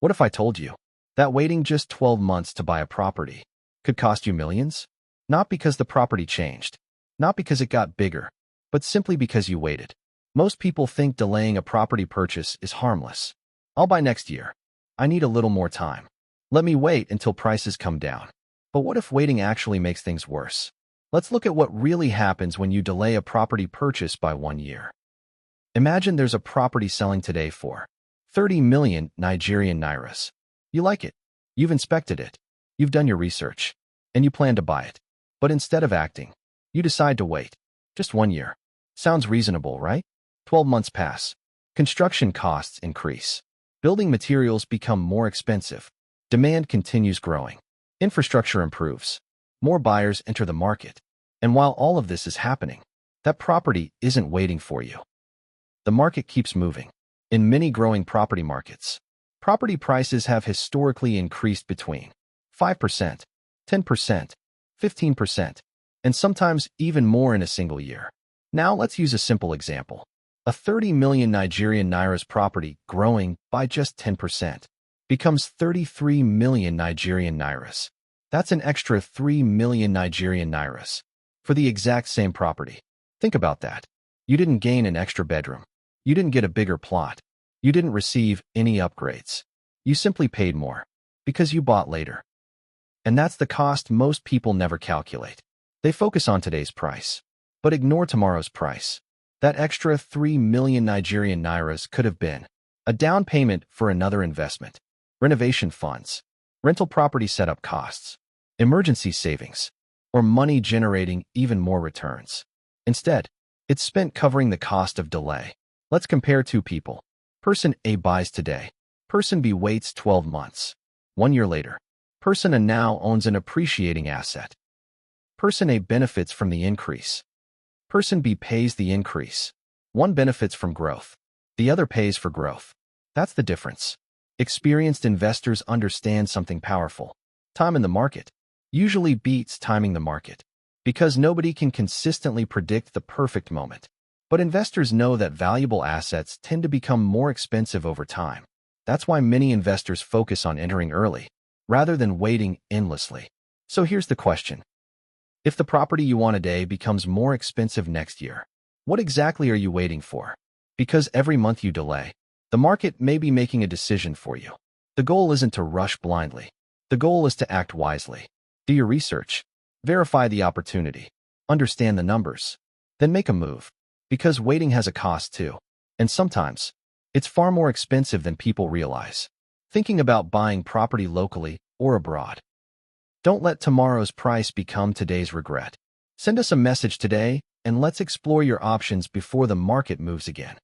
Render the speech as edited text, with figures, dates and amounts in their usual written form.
What if I told you that waiting just 12 months to buy a property could cost you millions? Not because the property changed, not because it got bigger, but simply because you waited. Most people think delaying a property purchase is harmless. I'll buy next year. I need a little more time. Let me wait until prices come down. But what if waiting actually makes things worse? Let's look at what really happens when you delay a property purchase by 1 year. Imagine there's a property selling today for 30 million Nigerian nairas. You like it. You've inspected it. You've done your research. And you plan to buy it. But instead of acting, you decide to wait. Just 1 year. Sounds reasonable, right? 12 months pass. Construction costs increase. Building materials become more expensive. Demand continues growing. Infrastructure improves. More buyers enter the market. And while all of this is happening, that property isn't waiting for you. The market keeps moving. In many growing property markets, property prices have historically increased between 5%, 10%, 15%, and sometimes even more in a single year. Now let's use a simple example. A 30 million Nigerian nairas property growing by just 10% becomes 33 million Nigerian nairas. That's an extra 3 million Nigerian nairas for the exact same property. Think about that. You didn't gain an extra bedroom. You didn't get a bigger plot. You didn't receive any upgrades. You simply paid more because you bought later. And that's the cost most people never calculate. They focus on today's price, but ignore tomorrow's price. That extra 3 million Nigerian nairas could have been a down payment for another investment, renovation funds, rental property setup costs, emergency savings, or money generating even more returns. Instead, it's spent covering the cost of delay. Let's compare two people. Person A buys today. Person B waits 12 months. 1 year later, Person A now owns an appreciating asset. Person A benefits from the increase. Person B pays the increase. One benefits from growth. The other pays for growth. That's the difference. Experienced investors understand something powerful. Time in the market usually beats timing the market because nobody can consistently predict the perfect moment. But investors know that valuable assets tend to become more expensive over time. That's why many investors focus on entering early rather than waiting endlessly. So here's the question. If the property you want today becomes more expensive next year, what exactly are you waiting for? Because every month you delay, the market may be making a decision for you. The goal isn't to rush blindly. The goal is to act wisely. Do your research. Verify the opportunity. Understand the numbers. Then make a move. Because waiting has a cost too. And sometimes, it's far more expensive than people realize. Thinking about buying property locally or abroad. Don't let tomorrow's price become today's regret. Send us a message today and let's explore your options before the market moves again.